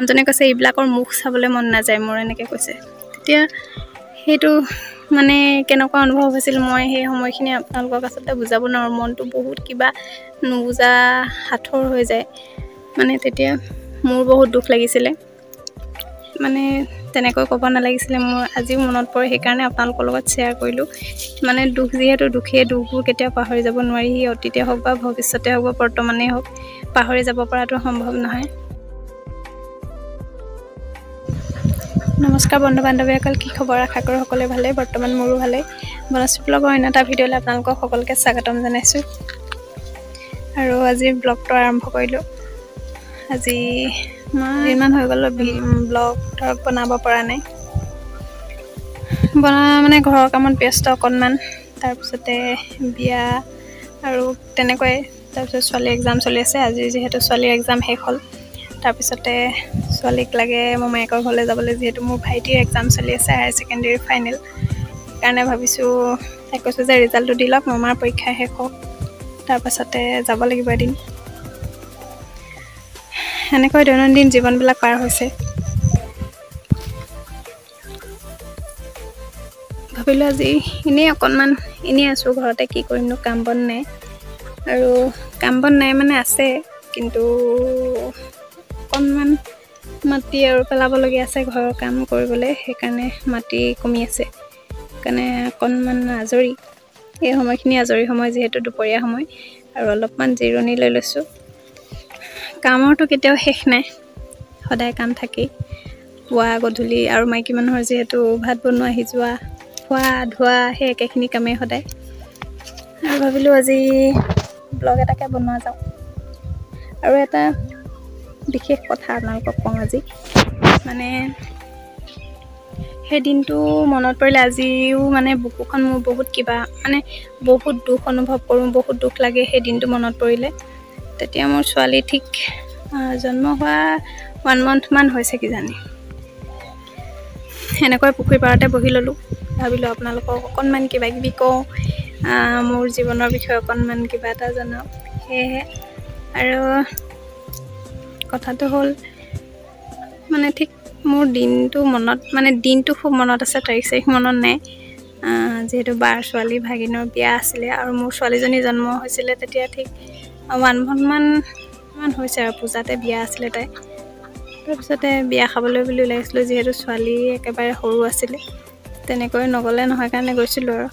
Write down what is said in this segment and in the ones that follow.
মানুহজনে কৈছে এইবিলাকৰ মুখ চাবলৈ মন নাযায় মোৰ, এনেকৈ কৈছে। তেতিয়া সেইটো মানে কেনেকুৱা অনুভৱ হৈছিল মই সেই সময়খিনি আপোনালোকক আচলতে বুজাব নোৱাৰোঁ। মনটো বহুত কিবা নুবুজা সাঁথৰ হৈ যায়। মানে তেতিয়া মোৰ বহুত দুখ লাগিছিলে, মানে তেনেকৈ ক'ব নালাগিছিলে। মোৰ আজিও মনত পৰে, সেইকাৰণে আপোনালোকৰ লগত শ্বেয়াৰ কৰিলোঁ। মানে দুখ যিহেতু দুখেই, দুখবোৰ কেতিয়াও পাহৰি যাব নোৱাৰি। সি অতীতে হওক বা ভৱিষ্যতে হওক বা বৰ্তমানেই হওক, পাহৰি যাব পৰাটো সম্ভৱ নহয়। নমস্কাৰ বন্ধু বান্ধৱীসকল, কি খবৰ? আশা কৰোঁ সকলোৱে ভালেই। বৰ্তমান মোৰো ভালেই। বনশ্ৰী ব্লগৰ অন্য এটা ভিডিঅ'লৈ আপোনালোকক সকলোকে স্বাগতম জনাইছোঁ। আৰু আজিৰ ব্লগটো আৰম্ভ কৰিলোঁ। আজি ইমান হৈ গ'ল ব্লগ ধৰক বনাব পৰা নাই। মানে ঘৰৰ কামত ব্যস্ত অকণমান, তাৰপিছতে বিয়া আৰু তেনেকুৱাই। তাৰপিছত ছোৱালীৰ এক্সাম চলি আছে। আজি যিহেতু ছোৱালীৰ এক্সাম শেষ হ'ল, তাৰপিছতে ছোৱালীক লাগে মোমায়েকৰ ঘৰলৈ যাবলৈ, যিহেতু মোৰ ভাইটিৰ এক্সাম চলি আছে, হায়াৰ ছেকেণ্ডেৰী ফাইনেল। সেইকাৰণে ভাবিছোঁ, তাইক কৈছোঁ যে ৰিজাল্টটো দি লওক, মামাৰ পৰীক্ষা শেষ হওক, তাৰপাছতে যাব লাগিব এদিন। এনেকৈ দৈনন্দিন জীৱনবিলাক পাৰ হৈছে। ভাবিলোঁ আজি এনেই অকণমান এনেই আছোঁ ঘৰতে, কি কৰিমনো, কাম বন নাই। আৰু কাম বন নাই মানে আছে, কিন্তু অকণমান মাটি আৰু পেলাবলগীয়া আছে ঘৰৰ কাম কৰিবলৈ, সেইকাৰণে মাটি কমি আছে। সেইকাৰণে অকণমান আজৰি, এই সময়খিনি আজৰি সময়, যিহেতু দুপৰীয়া সময়, আৰু অলপমান জিৰণি লৈ লৈছোঁ। কামৰটো কেতিয়াও শেষ নাই, সদায় কাম থাকেই, পুৱা গধূলি। আৰু মাইকী মানুহৰ যিহেতু ভাত বনোৱা, সিজোৱা, খোৱা, ধোৱা, সেই একেখিনি কামেই সদায়। আৰু ভাবিলোঁ আজি ব্লগ এটাকে বনোৱা যাওক। আৰু এটা বিশেষ কথা আপোনালোকক কওঁ আজি, মানে সেই দিনটো মনত পৰিলে আজিও মানে বুকুখন মোৰ বহুত কিবা, মানে বহুত দুখ অনুভৱ কৰোঁ, বহুত দুখ লাগে সেই দিনটো মনত পৰিলে। তেতিয়া মোৰ ছোৱালী ঠিক জন্ম হোৱা 1 month মান হৈছে কিজানি। সেনেকৈ পুখুৰী পাৰতে বহি ল'লোঁ। ভাবিলোঁ আপোনালোকক অকণমান কিবা কিবি কওঁ, মোৰ জীৱনৰ বিষয়ে অকণমান কিবা এটা জনাওঁ। সেয়েহে আৰু কথাটো হ'ল, মানে ঠিক মোৰ দিনটো মনত, মানে দিনটো খুব মনত আছে, তাৰিখ চাৰিখ মনত নাই। যিহেতু বাৰ ছোৱালী ভাগিনৰ বিয়া আছিলে, আৰু মোৰ ছোৱালীজনী জন্ম হৈছিলে তেতিয়া ঠিক 1 month মান হৈছে, আৰু পূজাতে বিয়া আছিলে তাই। তাৰপিছতে বিয়া খাবলৈ বুলি ওলাইছিলোঁ, যিহেতু ছোৱালী একেবাৰে সৰু আছিলে, তেনেকৈ নগ'লে নহয় কাৰণে গৈছিলোঁ। আৰু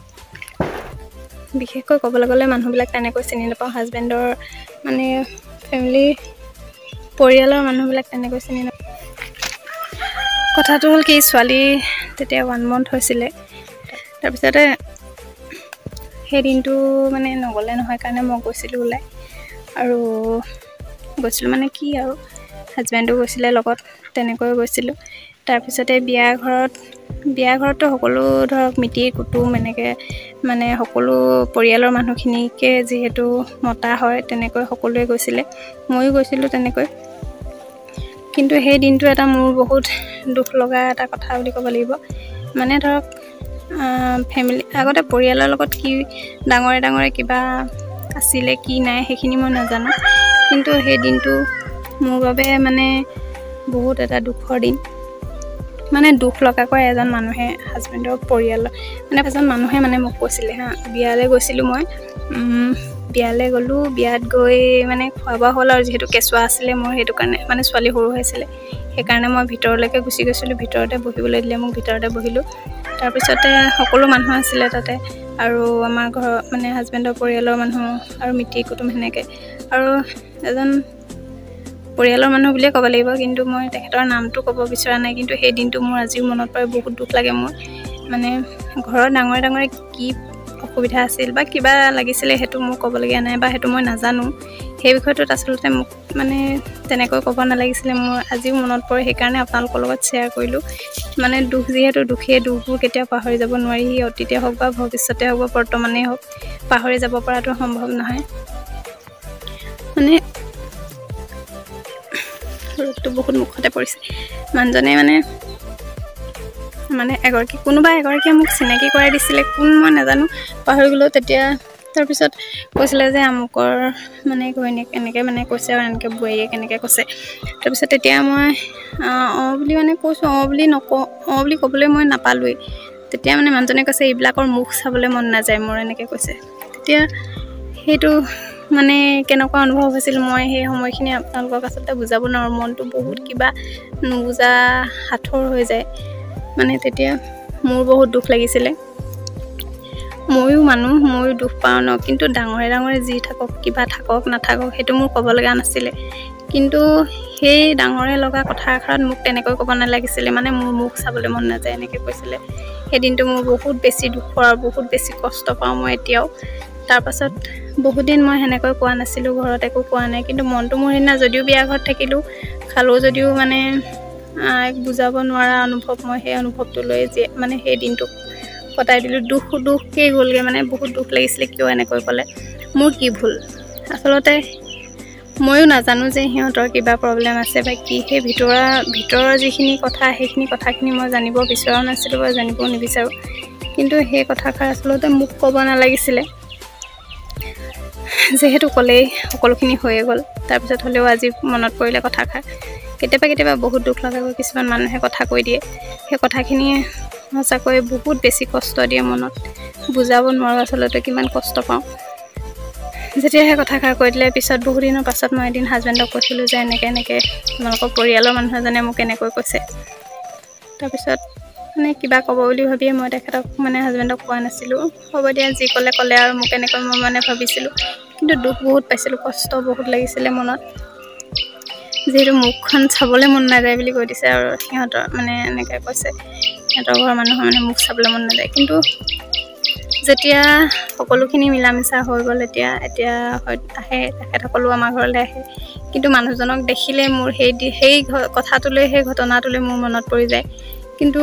বিশেষকৈ ক'বলৈ গ'লে মানুহবিলাক তেনেকৈ চিনি নাপাওঁ, হাজবেণ্ডৰ মানে ফেমিলি, পৰিয়ালৰ মানুহবিলাক তেনেকৈ চিনি নাপাওঁ। কথাটো হ'ল কি, ছোৱালী তেতিয়া 1 month হৈছিলে। তাৰপিছতে সেই দিনটো মানে নগ'লে নহয় কাৰণে মই গৈছিলোঁ ওলাই। আৰু গৈছিলোঁ মানে কি আৰু, হাজবেণ্ডো গৈছিলে লগত, তেনেকৈ গৈছিলোঁ। তাৰপিছতে বিয়া ঘৰততো সকলো ধৰক মিতিৰ কুটুম এনেকৈ, মানে সকলো পৰিয়ালৰ মানুহখিনিকে যিহেতু মতা হয়, তেনেকৈ সকলোৱে গৈছিলে, ময়ো গৈছিলোঁ তেনেকৈ। কিন্তু সেই দিনটো এটা মোৰ বহুত দুখ লগা এটা কথা বুলি ক'ব লাগিব। মানে ধৰক ফেমিলি, আগতে পৰিয়ালৰ লগত কি ডাঙৰে কিবা আছিলে, কি নাই, সেইখিনি মই নাজানো। কিন্তু সেই দিনটো মোৰ বাবে মানে বহুত এটা দুখৰ দিন। মানে দুখ লগাকৈ এজন মানুহে, হাজবেণ্ডৰ পৰিয়ালৰ মানে এজন মানুহে মানে মোক কৈছিলে বিয়ালৈ গৈছিলোঁ মই, বিয়ালৈ গ'লোঁ। বিয়াত গৈ মানে খোৱা বোৱা হ'ল, আৰু যিহেতু কেঁচুৱা আছিলে মোৰ, সেইটো কাৰণে মানে ছোৱালী সৰু হৈছিলে, সেইকাৰণে মই ভিতৰলৈকে গুচি গৈছিলোঁ। ভিতৰতে বহিবলৈ দিলে মোক, ভিতৰতে বহিলোঁ। তাৰপিছতে সকলো মানুহ আছিলে তাতে, আৰু আমাৰ ঘৰৰ মানে হাজবেণ্ডৰ পৰিয়ালৰ মানুহ আৰু মিতিৰ কুটুম সেনেকৈ, আৰু এজন পৰিয়ালৰ মানুহ বুলিয়ে ক'ব লাগিব, কিন্তু মই তেখেতৰ নামটো ক'ব বিচৰা নাই। কিন্তু সেই দিনটো মোৰ আজিও মনত পৰে, বহুত দুখ লাগে মোৰ। মানে ঘৰৰ ডাঙৰে কি অসুবিধা আছিল বা কিবা লাগিছিলে, সেইটো মোৰ ক'বলগীয়া নাই, বা সেইটো মই নাজানো। সেই বিষয়টোত আচলতে মোক মানে তেনেকৈ ক'ব নালাগিছিলে। মোৰ আজিও মনত পৰে, সেইকাৰণে আপোনালোকৰ লগত শ্বেয়াৰ কৰিলোঁ। মানে দুখ যিহেতু দুখেই, দুখবোৰ কেতিয়াও পাহৰি যাব নোৱাৰি। সি অতীতে হওক বা ভৱিষ্যতে হওক বা বৰ্তমানেই হওক, পাহৰি যাব পৰাটো সম্ভৱ নহয়। মানে ৰ'দটো বহুত মুখতে পৰিছে। মানুহজনে মানে কোনোবা এগৰাকীয়ে মোক চিনাকি কৰাই দিছিলে, কোন মই নাজানো, পাহৰি গ'লোঁ। তেতিয়া তাৰপিছত কৈছিলে যে আমুকৰ মানে ঘৈণীয়েক এনেকৈ মানে কৈছে আৰু এনেকৈ বোৱাৰীয়েক এনেকৈ কৈছে। তাৰপিছত তেতিয়া মই অঁ বুলি মানে কৈছোঁ, অঁ বুলি ক'বলৈ মই নাপালোৱেই। তেতিয়া মানে মানুহজনে কৈছে এইবিলাকৰ মুখ চাবলৈ মন নাযায় মোৰ, এনেকৈ কৈছে। তেতিয়া সেইটো মানে কেনেকুৱা অনুভৱ হৈছিল মই সেই সময়খিনি আপোনালোকক আচলতে বুজাব নোৱাৰোঁ। মনটো বহুত কিবা নুবুজা সাঁথৰ হৈ যায়। মানে তেতিয়া মোৰ বহুত দুখ লাগিছিলে। ময়ো মানুহ, ময়ো দুখ পাওঁ ন, কিন্তু ডাঙৰে যি থাকক, কিবা থাকক নাথাকক সেইটো মোৰ ক'ব লগা নাছিলে। কিন্তু সেই ডাঙৰে লগা কথা এষাৰত মোক তেনেকৈ ক'ব নালাগিছিলে, মানে মোৰ মুখ চাবলৈ মন নাযায় এনেকৈ কৈছিলে। সেই দিনটো মোৰ বহুত বেছি দুখৰ আৰু বহুত বেছি কষ্ট পাওঁ মই এতিয়াও। তাৰপাছত বহুত দিন মই সেনেকৈ কোৱা নাছিলোঁ, ঘৰত একো কোৱা নাই। কিন্তু মনটো মোৰ সেইদিনা যদিও বিয়া ঘৰত থাকিলোঁ, খালোঁ যদিও মানে বুজাব নোৱাৰা অনুভৱ, মই সেই অনুভৱটো লৈ মানে সেই দিনটো কটাই দিলোঁ। দুখকেই গ'লগৈ, মানে বহুত দুখ লাগিছিলে। কিয় এনেকৈ ক'লে, মোৰ কি ভুল? আচলতে ময়ো নাজানো যে সিহঁতৰ কিবা প্ৰব্লেম আছে বা কি। সেই ভিতৰৰ যিখিনি কথা, সেইখিনি কথাখিনি মই জানিব বিচৰাও নাছিলোঁ বা জানিবও নিবিচাৰোঁ। কিন্তু সেই কথাষাৰ আচলতে মোক ক'ব নালাগিছিলে, যিহেতু ক'লেই সকলোখিনি হৈয়ে গ'ল। তাৰপিছত হ'লেও আজি মনত পৰিলে কথাষাৰ। কেতিয়াবা বহুত দুখ লগাকৈ কিছুমান মানুহে কথা কৈ দিয়ে, সেই কথাখিনিয়ে সঁচাকৈ বহুত বেছি কষ্ট দিয়ে মনত। বুজাব নোৱাৰোঁ আচলতে কিমান কষ্ট পাওঁ। যেতিয়া সেই কথাষাৰ কৈ দিলে, পিছত বহু দিনৰ পাছত মই এদিন হাজবেণ্ডক কৈছিলোঁ যে এনেকৈ তোমালোকৰ পৰিয়ালৰ মানুহ এজনে মোক এনেকৈ কৈছে। তাৰপিছত মানে কিবা ক'ব বুলি ভাবিয়ে মই তেখেতক মানে হাজবেণ্ডক কোৱা নাছিলোঁ। হ'ব দিয়া, যি ক'লে আৰু মোক এনেকৈ মই মানে ভাবিছিলোঁ। কিন্তু দুখ বহুত পাইছিলোঁ, কষ্ট বহুত লাগিছিলে মনত। যিহেতু মুখখন চাবলৈ মন নাযায় বুলি কৈ দিছে আৰু সিহঁতৰ মানে এনেকৈ কৈছে, সিহঁতৰ ঘৰৰ মানুহৰ মানে মুখ চাবলৈ মন নাযায়। কিন্তু যেতিয়া সকলোখিনি মিলা মিছা হৈ গ'ল, এতিয়া আহে তেখেতসকলো আমাৰ ঘৰলৈ আহে। কিন্তু মানুহজনক দেখিলে মোৰ সেই কথাটোলৈ, সেই ঘটনাটোলৈ মোৰ মনত পৰি যায়। কিন্তু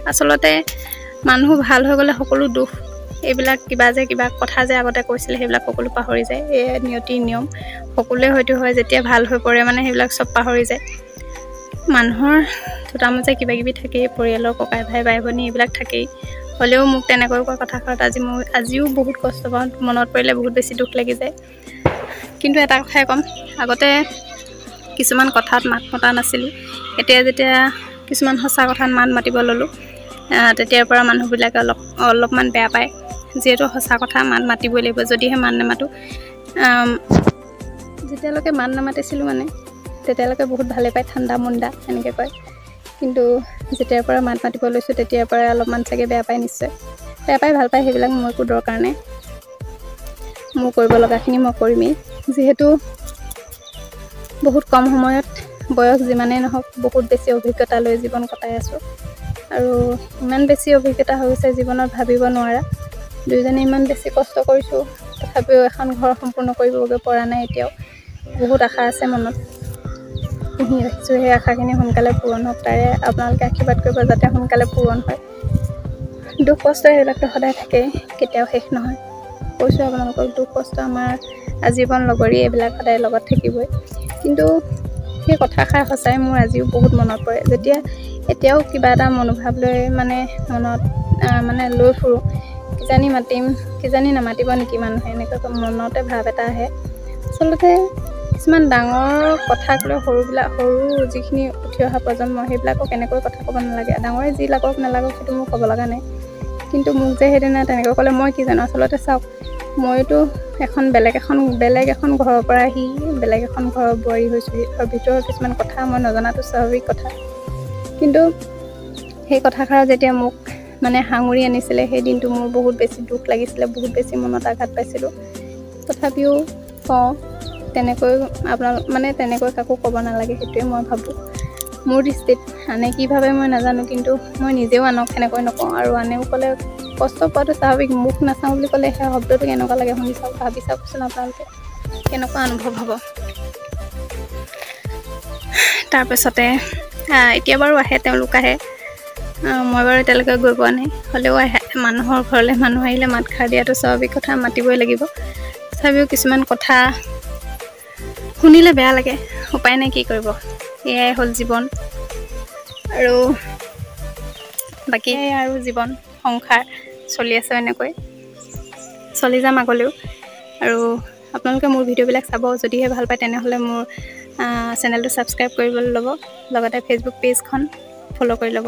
আচলতে মানুহ ভাল হৈ গ'লে সকলো দুখ, এইবিলাক কিবা কথা যে আগতে কৈছিলে সেইবিলাক সকলো পাহৰি যায়। এই নিয়ম সকলোৱে হয়তো হয়, যেতিয়া ভাল হৈ পৰে মানে সেইবিলাক চব পাহৰি যায়। মানুহৰ থোতামোজা কিবাকিবি থাকেই, পৰিয়ালৰ ককাই ভাই বাই ভনী এইবিলাক থাকেই। হ'লেও মোক তেনেকৈ কোৱা কথাষাৰত আজিও বহুত কষ্ট পাওঁ, মনত পৰিলে বহুত বেছি দুখ লাগি যায়। কিন্তু এটা কথাই ক'ম, আগতে কিছুমান কথাত মাত মতা নাছিলোঁ। এতিয়া যেতিয়া কিছুমান সঁচা কথাত মাত মাতিব ল'লোঁ, তেতিয়াৰ পৰা মানুহবিলাকে অলপমান বেয়া পায়। যিহেতু সঁচা কথা মাত মাতিবই লাগিব, যদিহে মাত নামাতোঁ। যেতিয়ালৈকে মাত নামাতিছিলোঁ মানে তেতিয়ালৈকে বহুত ভালে পায়, ঠাণ্ডা মুণ্ডা এনেকৈ কয়। কিন্তু যেতিয়াৰ পৰা মাত মাতিব লৈছোঁ, তেতিয়াৰ পৰা অলপমান চাগে বেয়া পায়, নিশ্চয় বেয়া পায়। ভাল পায় সেইবিলাক মোৰ একো দৰকাৰ নাই। মোৰ কৰিব লগাখিনি মই কৰিমেই। যিহেতু বহুত কম সময়ত, বয়স যিমানেই নহওক, বহুত বেছি অভিজ্ঞতা লৈ জীৱন কটাই আছোঁ। আৰু ইমান বেছি অভিজ্ঞতা হৈ গৈছে জীৱনত ভাবিব নোৱাৰা। দুয়োজনে ইমান বেছি কষ্ট কৰিছোঁ, তথাপিও এখন ঘৰ সম্পূৰ্ণ কৰিবগৈ পৰা নাই এতিয়াও। বহুত আশা আছে মনত, পুহি ৰাখিছোঁ। সেই আশাখিনি সোনকালে পূৰণ হওক, তাৰে আপোনালোকে আশীৰ্বাদ কৰিব যাতে সোনকালে পূৰণ হয়। দুখ কষ্ট সেইবিলাকতো সদায় থাকেই, কেতিয়াও শেষ নহয়। কৈছোঁ আপোনালোকক, দুখ কষ্ট আমাৰ আজীৱন লগৰী, এইবিলাক সদায় লগত থাকিবই। কিন্তু সেই কথাষাৰ সঁচাই মোৰ আজিও বহুত মনত পৰে। এতিয়াও কিবা এটা মনোভাৱ লৈ মানে মনত মানে লৈ ফুৰোঁ, কিজানি মাতিম, কিজানি নামাতিব নেকি মানুহে, এনেকৈ মনতে ভাৱ এটা আহে। আচলতে কিছুমান ডাঙৰ কথাক লৈ সৰু যিখিনি উঠি অহা প্ৰজন্ম, সেইবিলাকক এনেকৈ কথা ক'ব নালাগে। ডাঙৰে যি লাগক নালাগক সেইটো মোৰ ক'ব লগা নাই। কিন্তু মোক যে সেইদিনা তেনেকৈ ক'লে, মই কি জানো। আচলতে চাওক, মইতো বেলেগ এখন ঘৰৰ পৰা আহি বেলেগ এখন ঘৰৰ বোৱাৰী হৈছোঁ। আৰু ভিতৰৰ কিছুমান কথা মই নজনাটো স্বাভাৱিক কথা। কিন্তু সেই কথাষাৰ যেতিয়া মোক মানে সাঙুৰি আনিছিলে, সেই দিনটো মোৰ বহুত বেছি দুখ লাগিছিলে, বহুত বেছি মনত আঘাত পাইছিলোঁ। তথাপিও কওঁ, তেনেকৈ কাকো ক'ব নালাগে, সেইটোৱে মই ভাবোঁ। মোৰ দৃষ্টিত আনে কি ভাবে মই নাজানো, কিন্তু মই নিজেও আনক সেনেকৈ নকওঁ। আৰু আনেও ক'লে কষ্ট পোৱাটো স্বাভাৱিক। মুখ নাচাওঁ বুলি ক'লে সেই শব্দটো কেনেকুৱা লাগে শুনি চাওক, ভাবি চাওকচোন আপোনালোকে, কেনেকুৱা অনুভৱ হ'ব। তাৰপাছতে এতিয়া বাৰু আহে, তেওঁলোক আহে। মই বাৰু এতিয়ালৈকে গৈ পোৱা নাই, হ'লেও আহে। মানুহৰ ঘৰলৈ মানুহ আহিলে মাত খাৰ দিয়াটো স্বাভাৱিক কথা, মাতিবই লাগিব। তথাপিও কিছুমান কথা শুনিলে বেয়া লাগে, উপায় নাই, কি কৰিব। এয়াই হ'ল জীৱন। আৰু বাকী আৰু জীৱন সংসাৰ চলি আছে এনেকৈ। চলি যাম আগলৈও আৰু আপোনালোকে মোৰ ভিডিঅ'বিলাক চাব যদিহে ভাল পায় তেনেহ'লে মোৰ চেনেলটো ছাবস্ক্ৰাইব কৰিবলৈ ল'ব লগতে ফেচবুক পেজখন ফ'ল' কৰি ল'ব